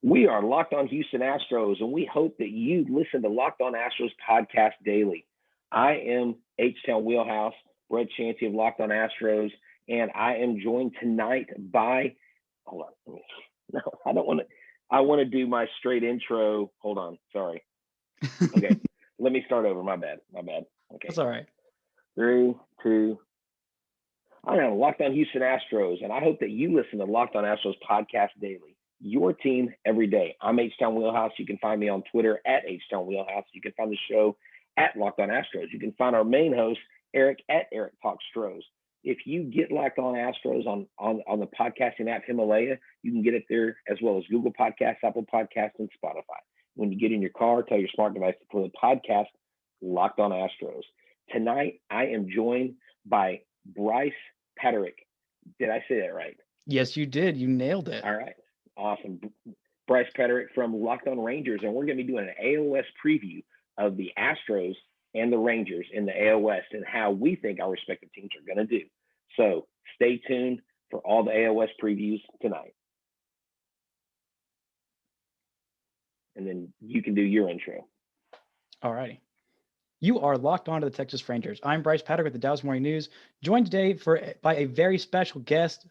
We are Locked On Houston Astros, and we hope that you listen to Locked On Astros podcast daily. I am H-Town Wheelhouse, Brett Chancey of Locked On Astros, and I am joined tonight by, hold on, no, I don't want to, I want to do my straight intro. Hold on, sorry. Okay, let me start over. My bad. Okay. That's all right. 3, 2. I am Locked On Houston Astros, and I hope that you listen to Locked On Astros podcast daily. Your team every day. I'm H-Town Wheelhouse. You can find me on Twitter at H-Town Wheelhouse. You can find the show at Locked On Astros. You can find our main host, Eric, at Eric Talks Stros. If you get Locked On Astros on the podcasting app Himalaya, you can get it there as well as Google Podcasts, Apple Podcasts, and Spotify. When you get in your car, tell your smart device to play the podcast Locked On Astros. Tonight, I am joined by Bryce Patrick. Did I say that right? Yes, you did. You nailed it. All right. Awesome. Bryce Patrick from Locked On Rangers, and we're going to be doing an AL West preview of the Astros and the Rangers in the AL West and how we think our respective teams are going to do. So stay tuned for all the AL West previews tonight. And then you can do your intro. All righty. You are locked on to the Texas Rangers. I'm Bryce Patrick with the Dallas Morning News, joined today by a very special guest,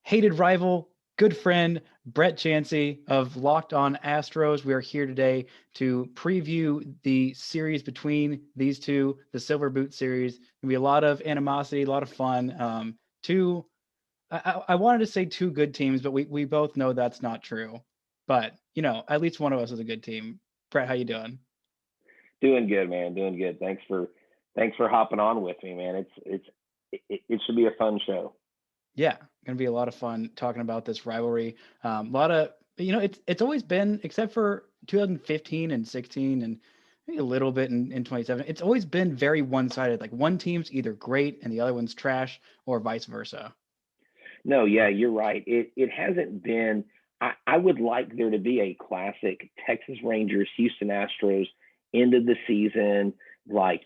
hated rival, good friend, Brett Chancey of Locked On Astros. We are here today to preview the series between these two, the Silver Boot series. There'll be a lot of animosity, a lot of fun. I wanted to say two good teams, but we both know that's not true. But, you know, at least one of us is a good team. Brett, how you doing? Doing good, man. Doing good. Thanks for hopping on with me, man. It should be a fun show. Yeah, gonna be a lot of fun talking about this rivalry. A lot of, it's always been, except for 2015 and 16 and maybe a little bit in 2017, it's always been very one-sided. Like one team's either great and the other one's trash, or vice versa. No, yeah, you're right. It hasn't been. I would like there to be a classic Texas Rangers, Houston Astros end of the season, like,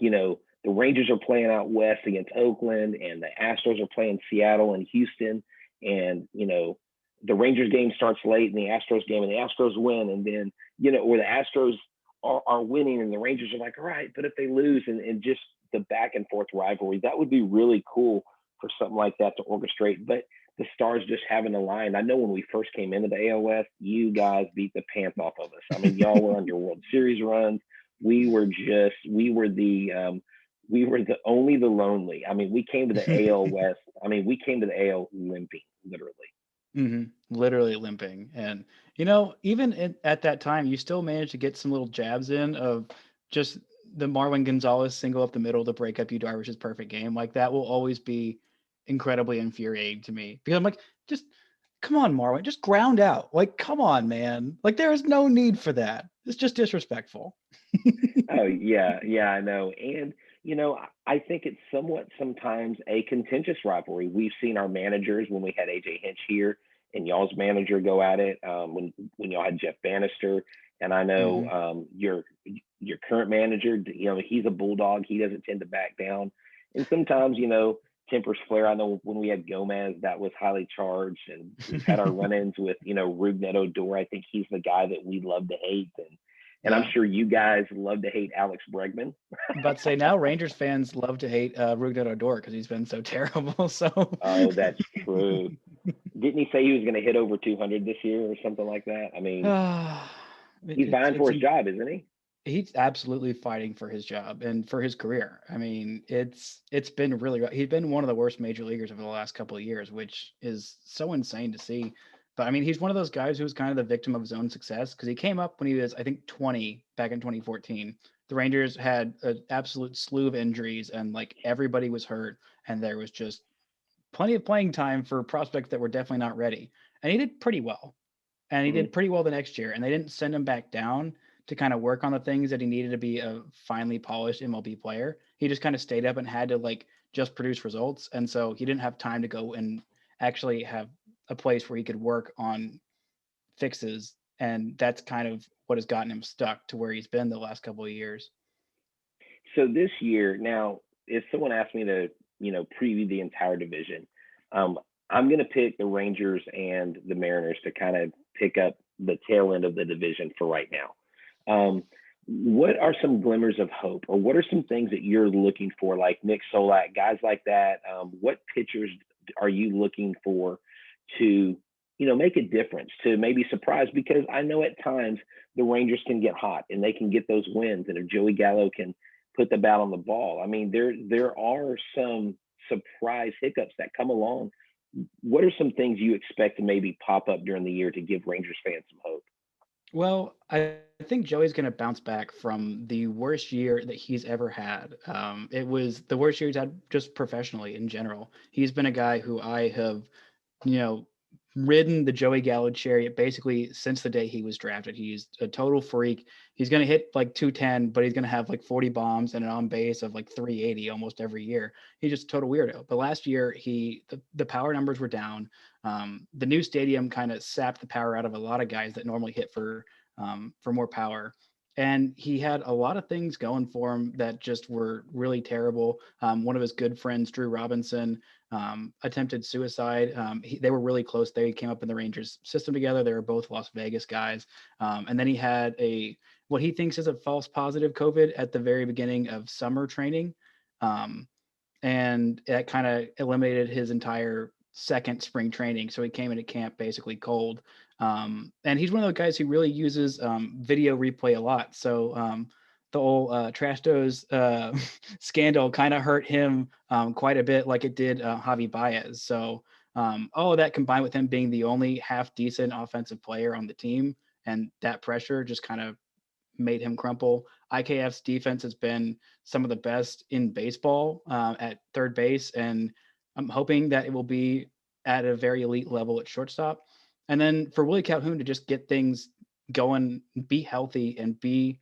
the Rangers are playing out west against Oakland, and the Astros are playing Seattle and Houston. And, the Rangers game starts late in the Astros game, and the Astros win. And then, or the Astros are winning, and the Rangers are like, all right, but if they lose, and just the back and forth rivalry, that would be really cool for something like that to orchestrate. But the stars just haven't aligned. I know when we first came into the AL West, you guys beat the pants off of us. I mean, y'all were on your World Series runs. We were the lonely. I mean, we came to the AL West. I mean, we came to the AL limping, literally. Literally limping. And, even at that time, you still managed to get some little jabs in of just the Marwin Gonzalez single up the middle to break up Yu Darvish's perfect game. Like, that will always be incredibly infuriating to me, because I'm like, just come on, Marwin, just ground out. Like, come on, man. Like, there is no need for that. It's just disrespectful. Oh, yeah, I know. And, I think it's somewhat sometimes a contentious rivalry. We've seen our managers when we had AJ Hinch here and y'all's manager go at it when y'all had Jeff Bannister. And I know your current manager, he's a bulldog. He doesn't tend to back down. And sometimes, tempers flare. I know when we had Gomez, that was highly charged. And we've had our run-ins with, Rougned Odor. I think he's the guy that we love to hate. And I'm sure you guys love to hate Alex Bregman. But say now Rangers fans love to hate Rougned Odor because he's been so terrible. So oh, that's true. Didn't he say he was going to hit over 200 this year or something like that? I mean, he's vying for his job, isn't he? He's absolutely fighting for his job and for his career. I mean, it's been really, he's been one of the worst major leaguers over the last couple of years, which is so insane to see. But I mean, he's one of those guys who was kind of the victim of his own success, because he came up when he was, I think, 20 back in 2014. The Rangers had an absolute slew of injuries, and like everybody was hurt, and there was just plenty of playing time for prospects that were definitely not ready. And he did pretty well. And he did pretty well the next year, and they didn't send him back down to kind of work on the things that he needed to be a finely polished MLB player. He just kind of stayed up and had to like just produce results. And so he didn't have time to go and actually have a place where he could work on fixes. And that's kind of what has gotten him stuck to where he's been the last couple of years. So this year, now, if someone asked me to, preview the entire division, I'm going to pick the Rangers and the Mariners to kind of pick up the tail end of the division for right now. What are some glimmers of hope, or what are some things that you're looking for, like Nick Solak, guys like that? What pitchers are you looking for to, make a difference, to maybe surprise? Because I know at times the Rangers can get hot and they can get those wins, and if Joey Gallo can put the bat on the ball, I mean, there are some surprise hiccups that come along. What are some things you expect to maybe pop up during the year to give Rangers fans some hope? Well, I think Joey's going to bounce back from the worst year that he's ever had. It was the worst year he's had just professionally in general. He's been a guy who I have, you know, ridden the Joey Gallo chariot basically since the day he was drafted. He's a total freak. He's going to hit like 210, but he's going to have like 40 bombs and an on base of like 380 almost every year. He's just a total weirdo. But last year, the power numbers were down. The new stadium kind of sapped the power out of a lot of guys that normally hit for more power. And he had a lot of things going for him that just were really terrible. One of his good friends, Drew Robinson, attempted suicide. They were really close. They came up in the Rangers system together. They were both Las Vegas guys. And then he had what he thinks is a false positive COVID at the very beginning of summer training. Um, and that kind of eliminated his entire second spring training. So he came into camp basically cold. And he's one of those guys who really uses video replay a lot. So the old Trash Toes scandal kind of hurt him quite a bit, like it did Javi Baez. So all of that combined with him being the only half decent offensive player on the team, and that pressure just kind of made him crumple. IKF's defense has been some of the best in baseball at third base, and I'm hoping that it will be at a very elite level at shortstop. And then for Willie Calhoun to just get things going, be healthy, and be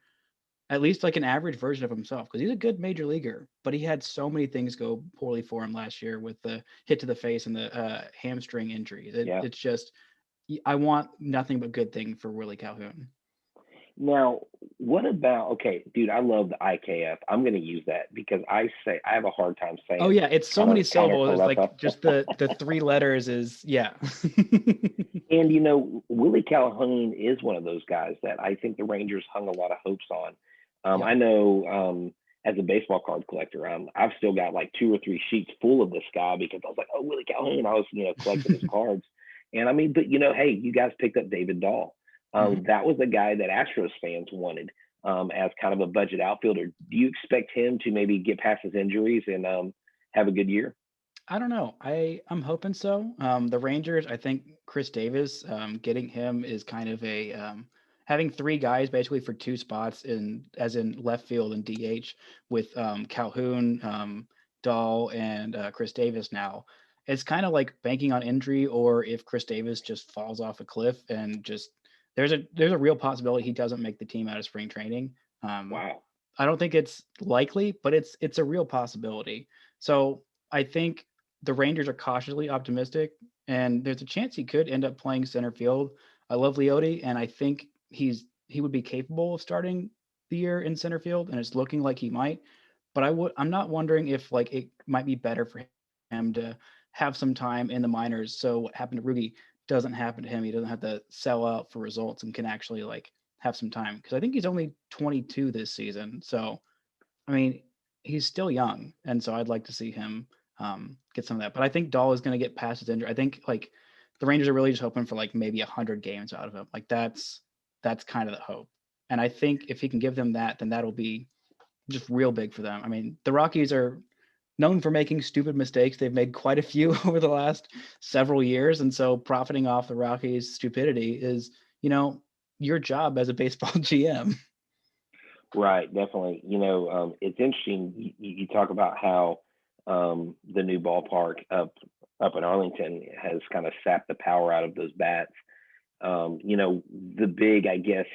at least like an average version of himself, because he's a good major leaguer, but he had so many things go poorly for him last year with the hit to the face and the hamstring injuries. Yeah. It's just, I want nothing but good thing for Willie Calhoun. Now, what about, okay, dude, I love the IKF. I'm going to use that because I have a hard time Oh saying yeah, it's so many syllables. It's like Counter. just the three letters is yeah. And Willie Calhoun is one of those guys that I think the Rangers hung a lot of hopes on. Yep. I know as a baseball card collector, I've still got like 2 or 3 sheets full of this guy because I was like, oh, Willie Calhoun. I was collecting his cards, and I mean, but hey, you guys picked up David Dahl. That was the guy that Astros fans wanted as kind of a budget outfielder. Do you expect him to maybe get past his injuries and have a good year? I don't know. I'm hoping so. The Rangers, I think Chris Davis, getting him is kind of a having 3 guys basically for 2 spots in as in left field and DH with Calhoun, Dahl, and Chris Davis now. It's kind of like banking on injury, or if Chris Davis just falls off a cliff and just there's a real possibility he doesn't make the team out of spring training. Um, Wow. I don't think it's likely, but it's a real possibility. So I think the Rangers are cautiously optimistic, and there's a chance he could end up playing center field. I love Leote, and I think he would be capable of starting the year in center field, and it's looking like he might. But I'm not wondering if like it might be better for him to have some time in the minors. So what happened to Rugi doesn't happen to him. He doesn't have to sell out for results and can actually like have some time, because I think he's only 22 this season. So I mean, he's still young, and so I'd like to see him get some of that. But I think Dahl is going to get past his injury. I think like the Rangers are really just hoping for like maybe 100 games out of him. Like that's kind of the hope. And I think if he can give them that, then that'll be just real big for them. I mean, the Rockies are known for making stupid mistakes. They've made quite a few over the last several years, and so profiting off the Rockies' stupidity is, your job as a baseball GM. Right, definitely. It's interesting. You talk about how the new ballpark up in Arlington has kind of sapped the power out of those bats. The big, I guess,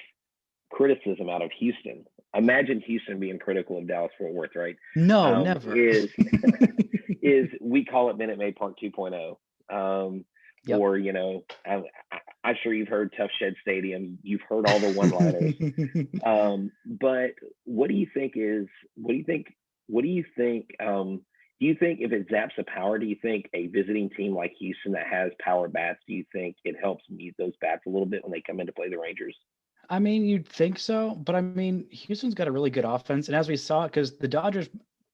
criticism out of Houston. Imagine Houston being critical of Dallas Fort Worth, right? No, never. Is we call it Minute Maid Park 2.0. Yep. Or I'm sure you've heard Tough Shed Stadium. You've heard all the one-liners. But what do you think? Do Do you think if it zaps the power, do you think a visiting team like Houston that has power bats, do you think it helps mute those bats a little bit when they come in to play the Rangers? I mean, you'd think so, but I mean, Houston's got a really good offense, and as we saw, because the Dodgers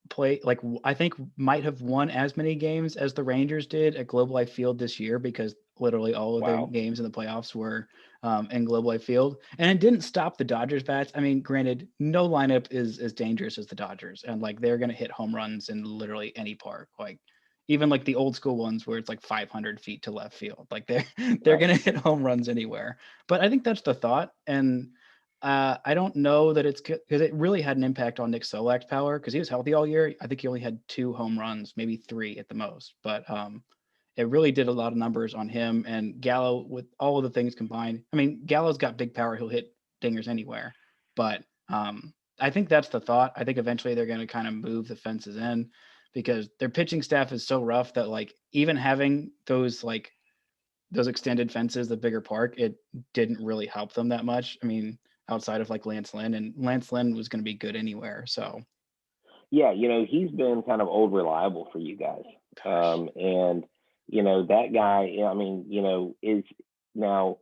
play like I think might have won as many games as the Rangers did at Globe Life Field this year because literally all of their Wow. games in the playoffs were in Globe Life Field, and it didn't stop the Dodgers bats. I mean, granted, no lineup is as dangerous as the Dodgers, and like they're gonna hit home runs in literally any park, like even like the old school ones where it's like 500 feet to left field, like they're Right. gonna hit home runs anywhere. But I think that's the thought, and I don't know that it's because it really had an impact on Nick Solak's power because he was healthy all year. I think he only had 2 home runs, maybe 3 at the most. But it really did a lot of numbers on him and Gallo with all of the things combined. I mean, Gallo's got big power; he'll hit dingers anywhere. But I think that's the thought. I think eventually they're going to kind of move the fences in because their pitching staff is so rough that like even having those extended fences, the bigger park, it didn't really help them that much. I mean, outside of like Lance Lynn, and Lance Lynn was going to be good anywhere. So, Yeah, he's been kind of old reliable for you guys. gosh, And that guy, I mean, is now,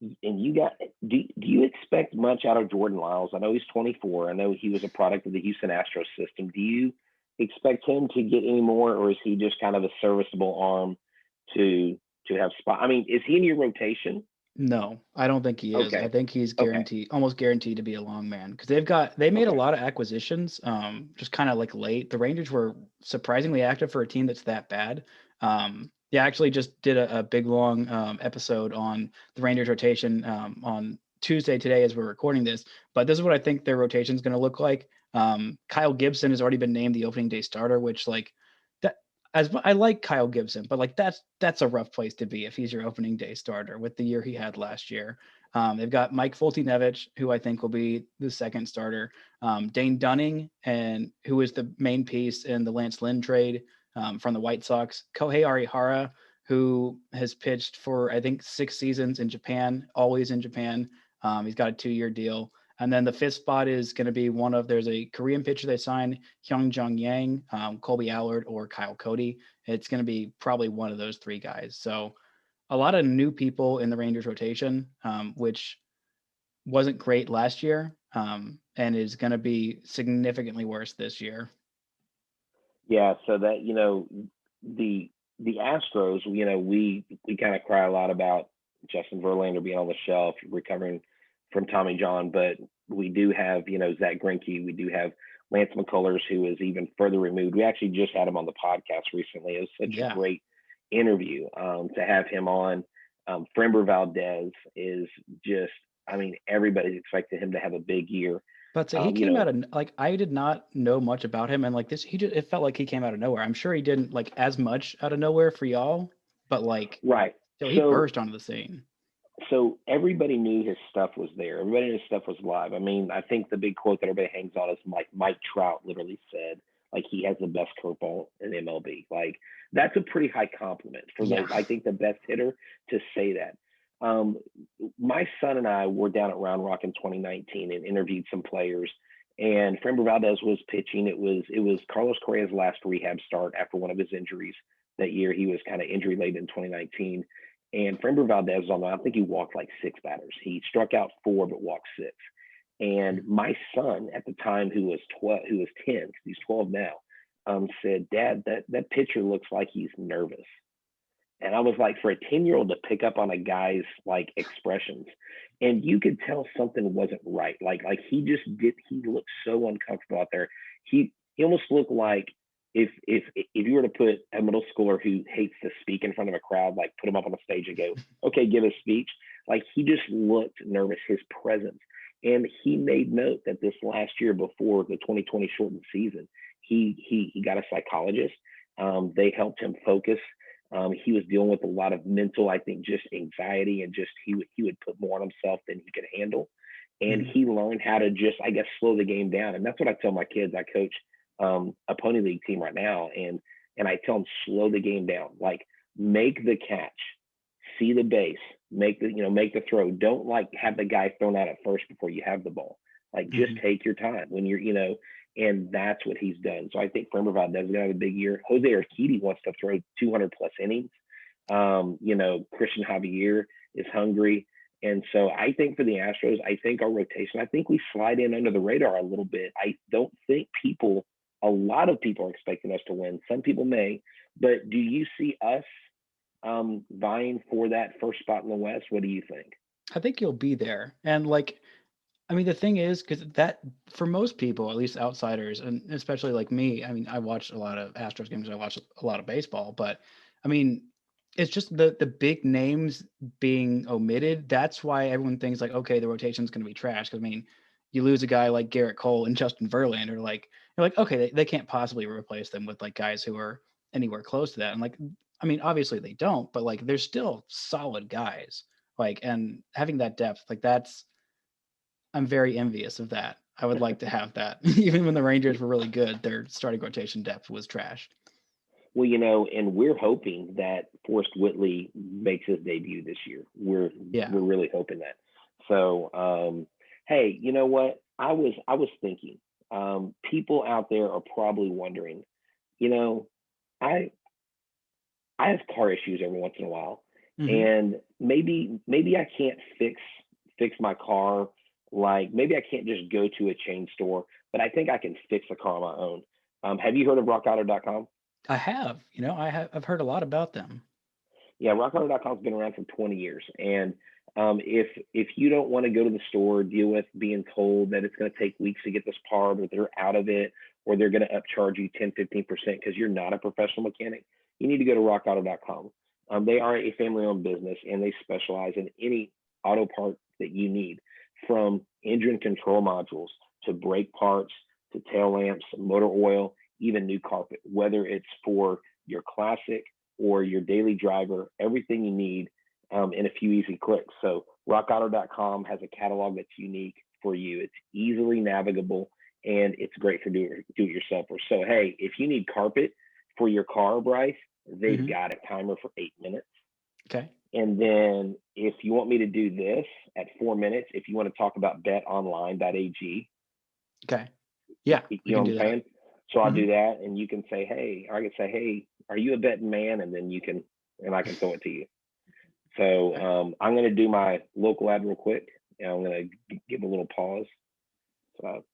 and you got, do you expect much out of Jordan Lyles? I know he's 24. I know he was a product of the Houston Astros system. Do you expect him to get any more, or is he just kind of a serviceable arm to have spot? I mean, is he in your rotation? no, I don't think he is. I Okay. think he's Okay. guaranteed, almost guaranteed to be a long man because they made a Okay. lot of acquisitions, just kind of like late. The Rangers were surprisingly active for a team that's that bad. Yeah, I actually just did a big long episode on the Rangers rotation on Tuesday today as we're recording this. But this is what I think their rotation is going to look like. Kyle Gibson has already been named the opening day starter, which like that as I like Kyle Gibson, but like that's a rough place to be if he's your opening day starter with the year he had last year. They've got Mike Foltynewicz, who I think will be the second starter. Dane Dunning, and who is the main piece in the Lance Lynn trade from the White Sox. Kohei Arihara, who has pitched for I think 6 seasons in Japan, always in Japan. He's got a 2-year deal. And then the fifth spot is going to be there's a Korean pitcher they signed, Hyung Jung Yang, Colby Allard, or Kyle Cody. It's going to be probably one of those 3 guys. So a lot of new people in the Rangers rotation, which wasn't great last year and is going to be significantly worse this year. Yeah, so that the Astros, we kind of cry a lot about Justin Verlander being on the shelf, recovering from Tommy John, but we do have Zach Greinke, we do have Lance McCullers, who is even further removed. We actually just had him on the podcast recently. It was such a Yeah. great interview to have him on. Frember Valdez is just, I mean, everybody's expecting him to have a big year. But so he You came know, out of like I did not know much about him, and like this, he just it felt like he came out of nowhere. I'm sure he didn't like as much out of nowhere for y'all, but like right. so he So burst onto the scene. everybody knew his stuff was there. Everybody knew his stuff was live. I mean, I think the big quote that everybody hangs on is like Mike Trout literally said, like he has the best curveball in MLB. Like that's a pretty high compliment for Yeah. I think the best hitter to say that. Um, my son and I were down at Round Rock in 2019 and interviewed some players. And Frember Valdez was pitching. It was Carlos Correa's last rehab start after one of his injuries that year. He was kind of injury laden in 2019. And Frember Valdez was on the, I think he walked like 6 batters. He struck out 4, but walked 6. And my son at the time, who was 12, who was 10, because he's 12 now, said, "Dad, that pitcher looks like he's nervous." And I was like, for a 10-year-old to pick up on a guy's like expressions, and you could tell something wasn't right. Like he looked so uncomfortable out there. He almost looked like if you were to put a middle schooler who hates to speak in front of a crowd, like put him up on a stage and go, okay, give a speech. Like he just looked nervous, his presence. And he made note that this last year before the 2020 shortened season, he got a psychologist. They helped him focus. He was dealing with a lot of mental, I think, just anxiety, and just he would put more on himself than he could handle. And Mhm. he learned how to just, I guess, slow the game down. And that's what I tell my kids. I coach a pony league team right now, and I tell them slow the game down. Like make the catch, see the base, make the throw. Don't like have the guy thrown out at first before you have the ball. Like just Mhm. take your time when you're. and that's what he's done. So I think Framber Valdez is going to have a big year. Jose Urquidy wants to throw 200 plus innings. Christian Javier is hungry. And so I think for the Astros, I think our rotation, I think we slide in under the radar a little bit. I don't think a lot of people are expecting us to win. Some people may, but do you see us vying for that first spot in the West? What do you think? I think you'll be there. And like, I mean, the thing is, because that for most people, at least outsiders, and especially like me, I mean, I watch a lot of Astros games. I watch a lot of baseball, but I mean, it's just the big names being omitted. That's why everyone thinks like, okay, the rotation's going to be trash. Because I mean, you lose a guy like Garrett Cole and Justin Verlander, like you're like, okay, they can't possibly replace them with like guys who are anywhere close to that. And like, I mean, obviously they don't, but like they're still solid guys. Like, and having that depth, like that's I'm very envious of that. I would like to have that. Even when the Rangers were really good, their starting rotation depth was trash. Well, and we're hoping that Forrest Whitley makes his debut this year. Yeah. We're really hoping that. So, hey, you know what? I was thinking, people out there are probably wondering, you know, I I have car issues every once in a while, Hmm. and maybe I can't fix my car. Like maybe I can't just go to a chain store, but I think I can fix a car on my own. Have you heard of RockAuto.com? I have, I've heard a lot about them. Yeah, RockAuto.com's been around for 20 years, and if you don't want to go to the store, deal with being told that it's going to take weeks to get this part, or they're out of it, or they're going to upcharge you 10-15% because you're not a professional mechanic, you need to go to RockAuto.com. They are a family-owned business, and they specialize in any auto part that you need, from engine control modules to brake parts to tail lamps, motor oil, even new carpet. Whether it's for your classic or your daily driver, everything you need in a few easy clicks. So rockauto.com has a catalog that's unique for you. It's easily navigable, and it's great for do-it-yourselfers. So hey, if you need carpet for your car, Bryce, they've Hmm. got a timer for 8 minutes. Okay. And then if you want me to do this at 4 minutes, if you want to talk about betonline.ag, Okay. Yeah, we you know can what do I'm that. saying? So I'll Hmm. do that, and you can say, hey, I can say, hey, are you a betting man? And then and I can throw it to you. So Okay. I'm going to do my local ad real quick, and I'm going to give a little pause. So,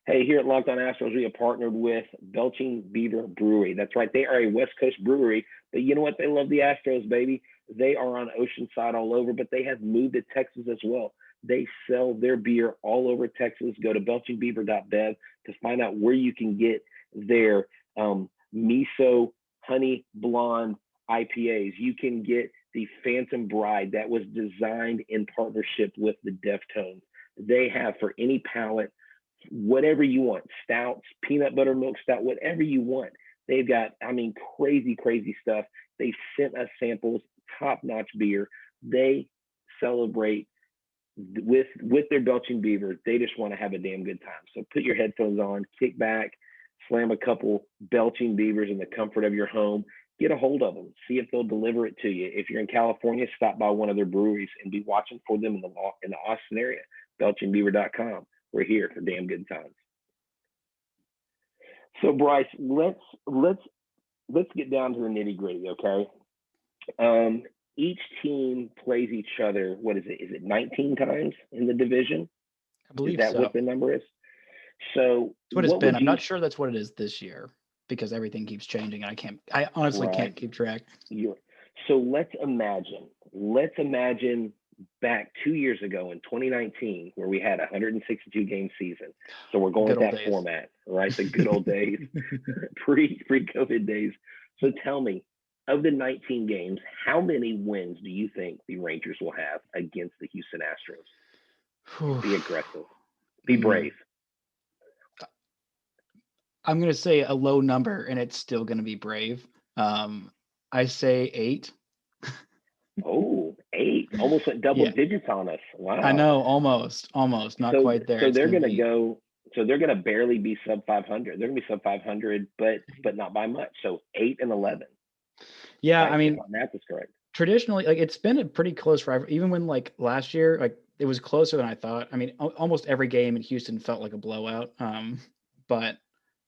hey, here at Locked On Astros, we are partnered with Belching Beaver Brewery. That's right, they are a West Coast brewery, but you know what? They love the Astros, baby. They are on Oceanside all over, but they have moved to Texas as well. They sell their beer all over Texas. Go to belchingbeaver.bev to find out where you can get their miso honey blonde IPAs. You can get the Phantom Bride that was designed in partnership with the Deftones. They have for any palate whatever you want, stouts, peanut butter milk stout, whatever you want. They've got, I mean, crazy, crazy stuff. They sent us samples, top notch beer. They celebrate with their Belching Beaver. They just want to have a damn good time. So put your headphones on, kick back, slam a couple Belching Beavers in the comfort of your home. Get a hold of them. See if they'll deliver it to you. If you're in California, stop by one of their breweries and be watching for them in the Austin area. BelchingBeaver.com. We're here for damn good times. So Bryce, let's get down to the nitty gritty, okay? Um, each team plays each other. What is it? Is it 19 times in the division? I Is believe that so. what the number is? So That's what it's what been. would I'm you not sure that's what it is this year because everything keeps changing. I honestly can't right? keep track. You're, so let's imagine back 2 years ago in 2019 where we had a 162 game season. So we're The going good with old that days. format, right? The good old days, pre COVID days. So tell me, of the 19 games, how many wins do you think the Rangers will have against the Houston Astros? Whew. Be aggressive, be Mm. brave. I'm gonna say a low number, and it's still gonna be brave. Um, I say 8. Oh, eight, almost went double Yeah, digits on us. I Wow. know, almost, not So quite there. so It's they're gonna gonna be go. So they're gonna barely be sub 500. They're gonna be sub 500, but not by much. So 8-11. yeah. Right, I if mean, my math is correct. traditionally, like it's been a pretty close rivalry. Even when like last year, like it was closer than I thought. I mean, almost every game in Houston felt like a blowout. But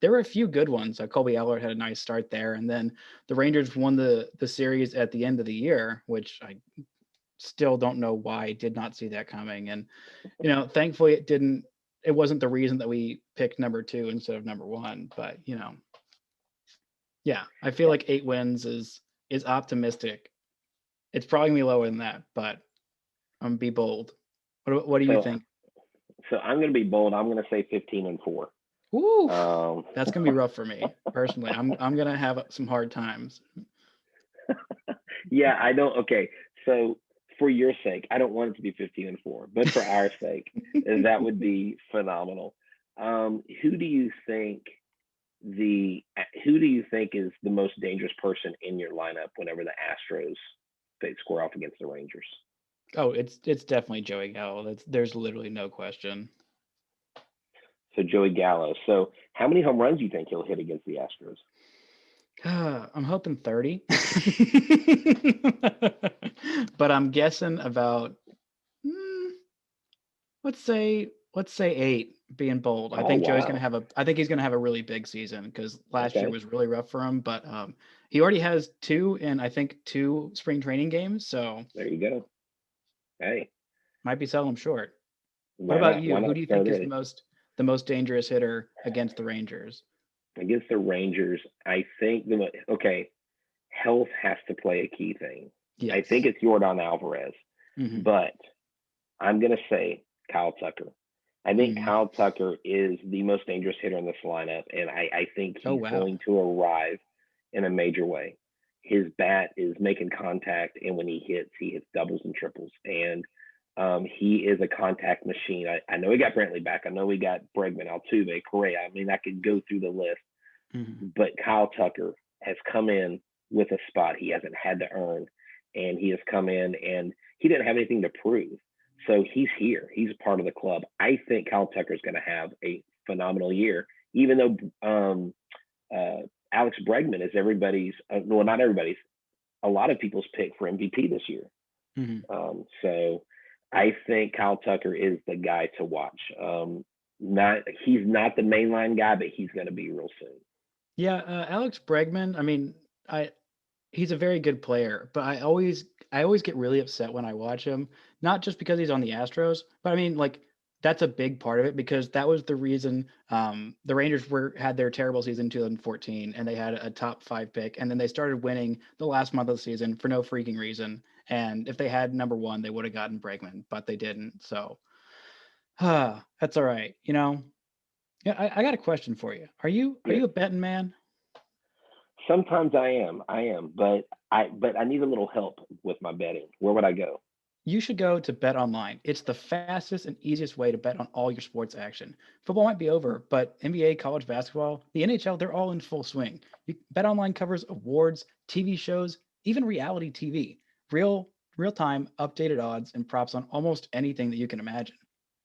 there were a few good ones. Colby Allard had a nice start there, and then the Rangers won the series at the end of the year, which I still don't know why I did not see that coming. And thankfully it didn't. It wasn't the reason that we picked number 2 instead of number 1. But yeah, I feel like 8 wins is optimistic. It's probably gonna be lower than that, but I'm gonna be bold. What do you think? So I'm going to be bold. I'm going to say 15-4. Ooh, that's gonna be rough for me personally. I'm gonna have some hard times. Yeah, I don't. Okay, so for your sake, I don't want it to be 15-4, but for our sake, that would be phenomenal. Who do you think is the most dangerous person in your lineup whenever the Astros they square off against the Rangers? Oh, it's definitely Joey Gallo. There's literally no question. So Joey Gallo. So how many home runs do you think he'll hit against the Astros? I'm hoping 30, but I'm guessing about let's say 8. Being bold, I Oh think Joey's wow. gonna have I think he's gonna have a really big season because last year Okay. was really rough for him. But he already has 2 in I think 2 spring training games, so There you go. Hey, might be selling him short. What why about not? Why you? Who not do you start think is early? the most dangerous hitter against the Rangers? Against the Rangers, I think okay, health has to play a key thing. I think Yes. it's Jordan Alvarez, Hmm. but I'm gonna say Kyle Tucker. I think Hmm. Kyle Tucker is the most dangerous hitter in this lineup, and I think Oh he's wow. going to arrive in a major way. His bat is making contact, and when he hits doubles and triples, and he is a contact machine. I know we got Brantley back. I know we got Bregman, Altuve, Correa. I mean, I could go through the list, Hmm. but Kyle Tucker has come in with a spot he hasn't had to earn, and he has come in and he didn't have anything to prove. So he's here. He's a part of the club. I think Kyle Tucker is going to have a phenomenal year, even though Alex Bregman is everybody's, well, not everybody's, a lot of people's pick for MVP this year. Hmm. So I think Kyle Tucker is the guy to watch. Not he's not the mainline guy, but he's going to be real soon. Yeah, Alex Bregman. I mean, I he's a very good player, but I always get really upset when I watch him. Not just because he's on the Astros, but I mean, like that's a big part of it because that was the reason the Rangers had their terrible season in 2014, and they had a top 5 pick, and then they started winning the last month of the season for no freaking reason. And if they had number 1, they would have gotten Bregman, but they didn't. So, that's all right. Yeah, I got a question for you. Are you Yes, a betting man? sometimes I am, but I need a little help with my betting. Where would I go? You should go to Bet Online. It's the fastest and easiest way to bet on all your sports action. Football might be over, but NBA, college basketball, the NHL, they're all in full swing. Bet Online covers awards, TV shows, even reality TV. Real time, updated odds and props on almost anything that you can imagine.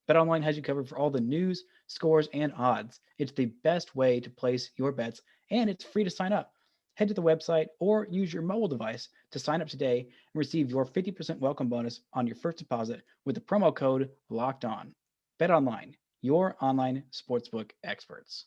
Bet Online has you covered for all the news, scores, and odds. It's the best way to place your bets, and it's free to sign up. Head to the website or use your mobile device to sign up today and receive your 50% welcome bonus on your first deposit with the promo code Locked On. Bet Online, your online sportsbook experts.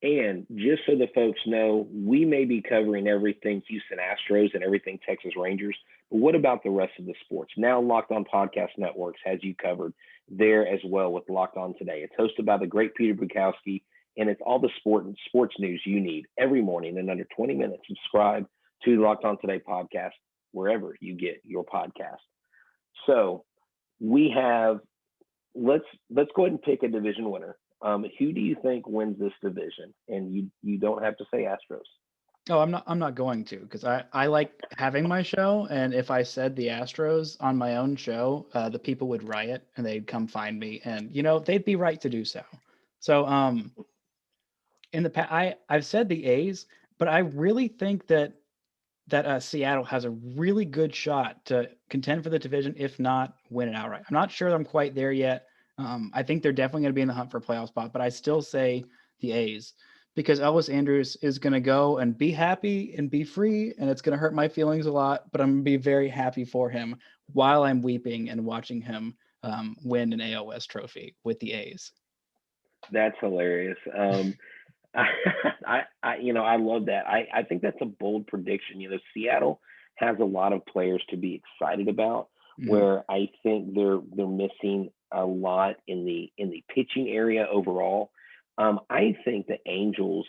And just so the folks know, we may be covering everything Houston Astros and everything Texas Rangers, but what about the rest of the sports? Now, Locked On Podcast Networks has you covered there as well with Locked On Today. It's hosted by the great Peter Bukowski, and it's all the sports news you need every morning in under 20 minutes. Subscribe to the Locked On Today podcast wherever you get your podcast. So we have let's go ahead and pick a division winner. Who do you think wins this division? And you don't have to say Astros. Oh, I'm not going to because I like having my show, and if I said the Astros on my own show, the people would riot and they'd come find me, and they'd be right to do so. So in the past, I've said the A's, but I really think that Seattle has a really good shot to contend for the division, if not win it outright. I'm not sure I'm quite there yet. I think they're definitely going to be in the hunt for a playoff spot, but I still say the A's because Elvis Andrews is going to go and be happy and be free, and it's going to hurt my feelings a lot, but I'm going to be very happy for him while I'm weeping and watching him win an AL West trophy with the A's. That's hilarious. I love that. I think that's a bold prediction. Seattle has a lot of players to be excited about. Mhm. Where I think they're missing a lot in the pitching area overall. I think the Angels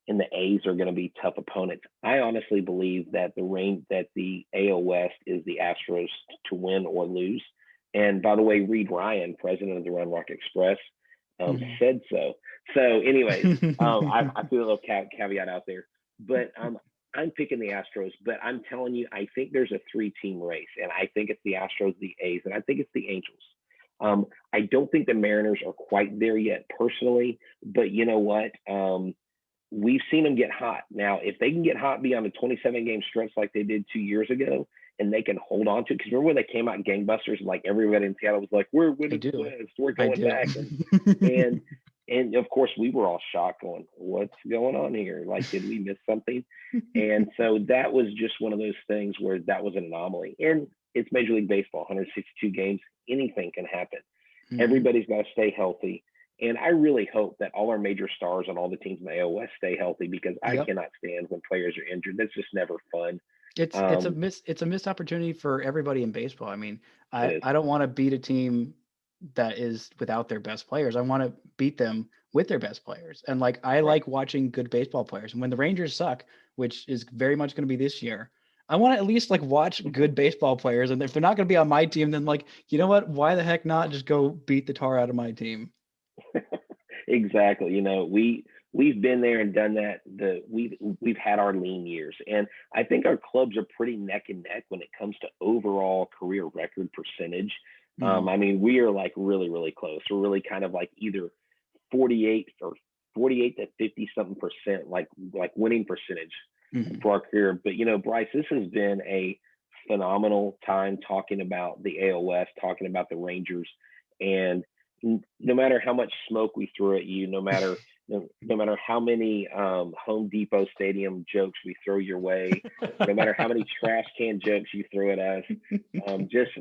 and the A's are going to be tough opponents. I honestly believe that the AL West is the Astros to win or lose. And by the way, Reed Ryan, president of the Run Rock Express, Mhm. said so. So, anyways, I feel a little caveat out there, but I'm picking the Astros. But I'm telling you, I think there's a three-team race, and I think it's the Astros, the A's, and I think it's the Angels. I don't think the Mariners are quite there yet, personally. But you know what? We've seen them get hot. Now, if they can get hot beyond a 27 game stretch like they did 2 years ago, and they can hold on to it, because remember when they came out gangbusters, and like everybody in Seattle was like, "We're I winning the do. West, we're I going do. back," and and of course we were all shocked, going, "What's going on here? Like, did we miss something?" And so that was just one of those things where that was an anomaly. And it's Major League Baseball, 162 games, anything can happen. Mhm. Everybody's got to stay healthy. And I really hope that all our major stars on all the teams in the AL West stay healthy, because I Yep. cannot stand when players are injured. That's just never fun. It's Um, it's a missed opportunity for everybody in baseball. I mean, it I is. I don't want to beat a team that is without their best players. I want to beat them with their best players. And like I Right. like watching good baseball players. And when the Rangers suck, which is very much going to be this year, I want to at least like watch good baseball players. And if they're not going to be on my team, then like, you know what? Why the heck not just go beat the tar out of my team? Exactly. We've been there and done that. We've had our lean years, and I think our clubs are pretty neck and neck when it comes to overall career record percentage. Hmm. I mean, we are like really really close. We're really kind of like either 48 or 48 to 50 something percent, like winning percentage Hmm. for our career. But Bryce, this has been a phenomenal time talking about the AL West, talking about the Rangers, and no matter how much smoke we throw at you, no matter how many Home Depot Stadium jokes we throw your way, no matter how many trash can jokes you throw at us, just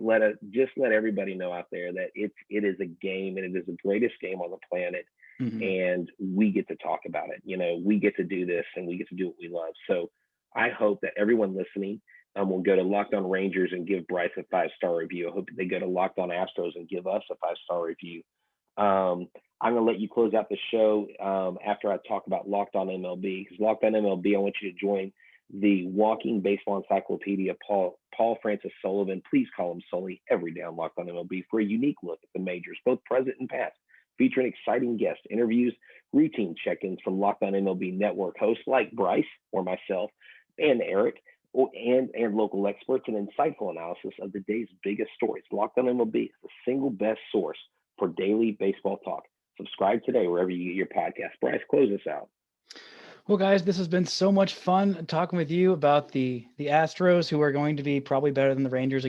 let everybody know out there that it is a game, and it is the greatest game on the planet, Hmm. and we get to talk about it. We get to do this, and we get to do what we love. So I hope that everyone listening will go to Locked On Rangers and give Bryce a 5-star review. I hope they go to Locked On Astros and give us a 5-star review. I'm going to let you close out the show after I talk about Locked On MLB. Because Locked On MLB, I want you to join the walking baseball encyclopedia, Paul Francis Sullivan. Please call him Sully every day on Locked On MLB for a unique look at the majors, both present and past, featuring exciting guests, interviews, routine check-ins from Locked On MLB Network hosts like Bryce or myself and Eric, and local experts, and insightful analysis of the day's biggest stories. Locked On MLB is the single best source for daily baseball talk. Subscribe today wherever you get your podcast. Bryce, close us out. Well, guys, this has been so much fun talking with you about the Astros, who are going to be probably better than the Rangers